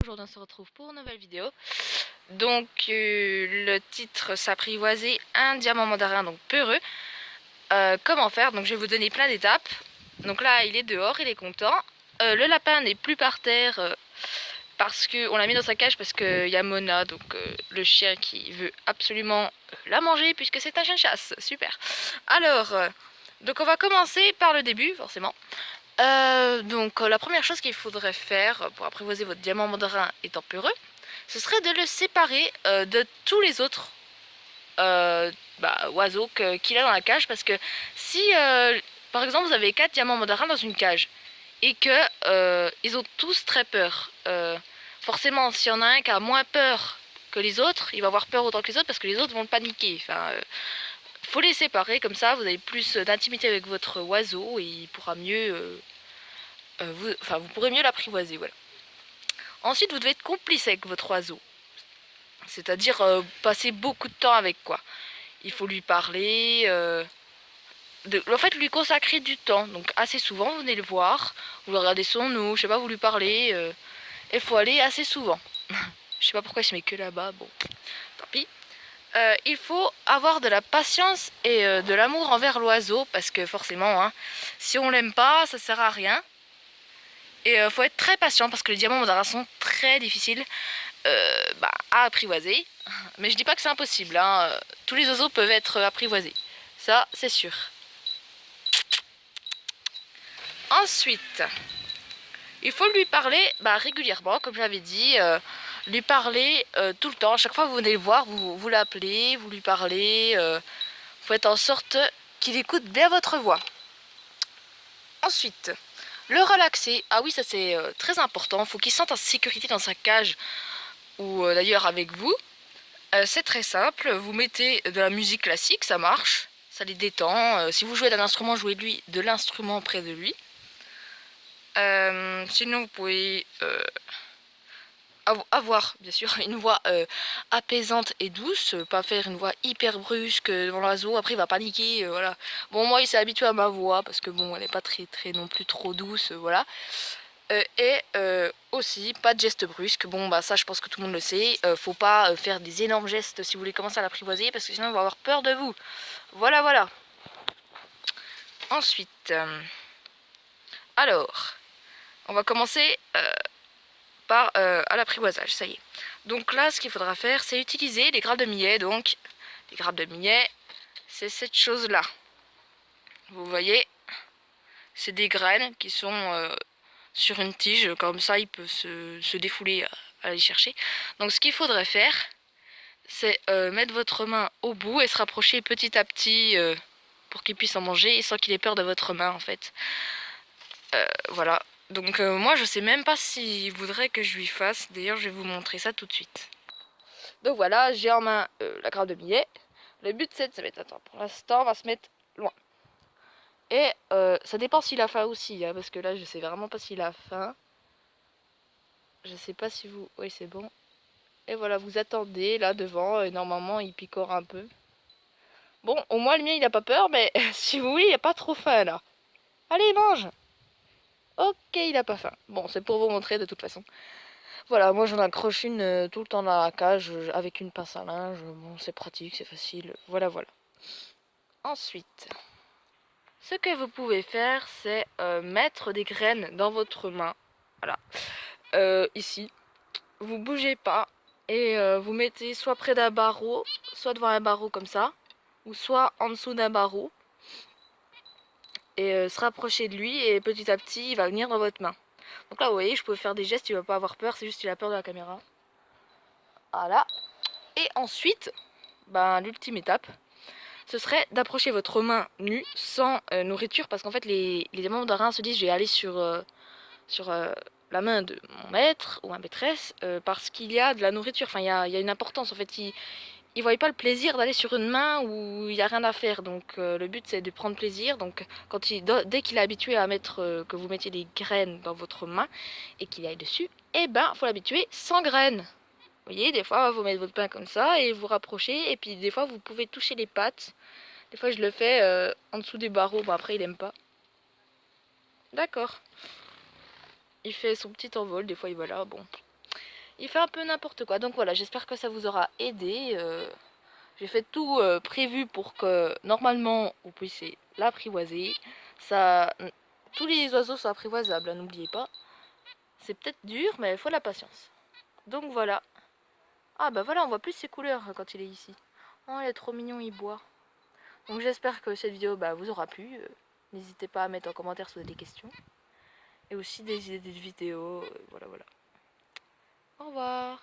Aujourd'hui on se retrouve pour une nouvelle vidéo. Donc le titre s'apprivoiser un diamant mandarin donc peureux. Comment faire? Donc je vais vous donner plein d'étapes. Donc là il est dehors, il est content. Le lapin n'est plus par terre parce qu'on l'a mis dans sa cage parce qu'il y a Mona, donc le chien qui veut absolument la manger puisque c'est un chien de chasse. Super. Alors, donc on va commencer par le début forcément. La première chose qu'il faudrait faire pour apprivoiser votre diamant mandarin étant peureux, ce serait de le séparer de tous les autres oiseaux qu'il a dans la cage. Parce que si, par exemple, vous avez 4 diamants mandarins dans une cage et que ils ont tous très peur, forcément, s'il y en a un qui a moins peur que les autres, il va avoir peur autant que les autres parce que les autres vont le paniquer. Faut les séparer, comme ça vous avez plus d'intimité avec votre oiseau et il pourra mieux vous pourrez mieux l'apprivoiser, voilà. Ensuite, vous devez être complice avec votre oiseau. C'est-à-dire passer beaucoup de temps avec, quoi. Il faut lui parler, en fait, lui consacrer du temps. Donc, assez souvent, vous venez le voir, vous le regardez son eau, je sais pas, vous lui parlez. Il faut aller assez souvent. Je sais pas pourquoi il se met que là-bas, bon, tant pis. Il faut avoir de la patience et de l'amour envers l'oiseau, parce que forcément, hein, si on l'aime pas, ça sert à rien. Et faut être très patient parce que les diamants mandarins sont très difficiles à apprivoiser. Mais je dis pas que c'est impossible, hein. Tous les oiseaux peuvent être apprivoisés. Ça, c'est sûr. Ensuite, il faut lui parler régulièrement, comme j'avais dit. Lui parler tout le temps. À chaque fois que vous venez le voir, vous l'appelez, vous lui parlez. Faut être en sorte qu'il écoute bien votre voix. Ensuite, le relaxer. Ah oui, ça c'est très important. Faut qu'il se sente en sécurité dans sa cage ou d'ailleurs avec vous. C'est très simple. Vous mettez de la musique classique, ça marche. Ça les détend. Si vous jouez d'un instrument, jouez-lui de l'instrument près de lui. Sinon, vous pouvez avoir bien sûr une voix apaisante et douce, pas faire une voix hyper brusque devant l'oiseau, après il va paniquer, voilà. Bon, moi il s'est habitué à ma voix parce que bon, elle n'est pas très non plus trop douce, voilà. Aussi pas de gestes brusques. Bon bah ça je pense que tout le monde le sait, faut pas faire des énormes gestes si vous voulez commencer à l'apprivoiser parce que sinon il va avoir peur de vous. Voilà. Ensuite, alors on va commencer à l'apprivoisage, ça y est. Donc là, ce qu'il faudra faire, c'est utiliser les grappes de millet. Donc, les grappes de millet, c'est cette chose-là. Vous voyez, c'est des graines qui sont sur une tige. Comme ça, il peut se défouler à aller chercher. Donc, ce qu'il faudrait faire, c'est mettre votre main au bout et se rapprocher petit à petit pour qu'il puisse en manger et sans qu'il ait peur de votre main, en fait. Voilà. Donc moi je sais même pas s'il voudrait que je lui fasse. D'ailleurs je vais vous montrer ça tout de suite. Donc voilà, j'ai en main la grappe de millet. Le but c'est de se mettre, attends, pour l'instant on va se mettre loin. Et ça dépend s'il a faim aussi, hein, parce que là je sais vraiment pas s'il a faim. Je sais pas si vous... Oui c'est bon. Et voilà, vous attendez là devant, et normalement il picore un peu. Bon, au moins le mien il a pas peur, mais si vous voulez il a pas trop faim là. Allez mange. Ok, il a pas faim. Bon, c'est pour vous montrer de toute façon. Voilà, moi j'en accroche une tout le temps dans la cage avec une pince à linge. Bon, c'est pratique, c'est facile. Voilà. Ensuite, ce que vous pouvez faire, c'est mettre des graines dans votre main. Voilà. Ici. Vous bougez pas. Et vous mettez soit près d'un barreau, soit devant un barreau comme ça. Ou soit en dessous d'un barreau. Et se rapprocher de lui. Et petit à petit, il va venir dans votre main. Donc là, vous voyez, je peux faire des gestes, il va pas avoir peur, c'est juste qu'il a peur de la caméra. Voilà. Et ensuite, l'ultime étape, ce serait d'approcher votre main nue, sans nourriture, parce qu'en fait, les diamants mandarins se disent, je vais aller sur la main de mon maître ou ma maîtresse, parce qu'il y a de la nourriture, enfin, il y a une importance, en fait, ils voient pas le plaisir d'aller sur une main où il n'y a rien à faire. Donc le but c'est de prendre plaisir. Donc dès qu'il est habitué à mettre que vous mettiez des graines dans votre main et qu'il aille dessus, faut l'habituer sans graines. Vous voyez, des fois vous mettez votre pain comme ça et vous rapprochez, et puis des fois vous pouvez toucher les pattes. Des fois je le fais en dessous des barreaux, après il aime pas. D'accord. Il fait son petit envol, des fois il va là, bon. il fait un peu n'importe quoi. Donc voilà, j'espère que ça vous aura aidé. J'ai fait tout prévu pour que normalement vous puissiez l'apprivoiser. Ça, tous les oiseaux sont apprivoisables, hein, n'oubliez pas. C'est peut-être dur, mais il faut la patience. Donc voilà. Ah bah voilà, on voit plus ses couleurs quand il est ici. Oh, il est trop mignon, il boit. Donc j'espère que cette vidéo vous aura plu. N'hésitez pas à mettre en commentaire si vous avez des questions. Et aussi des idées de vidéos. Voilà, voilà. Au revoir.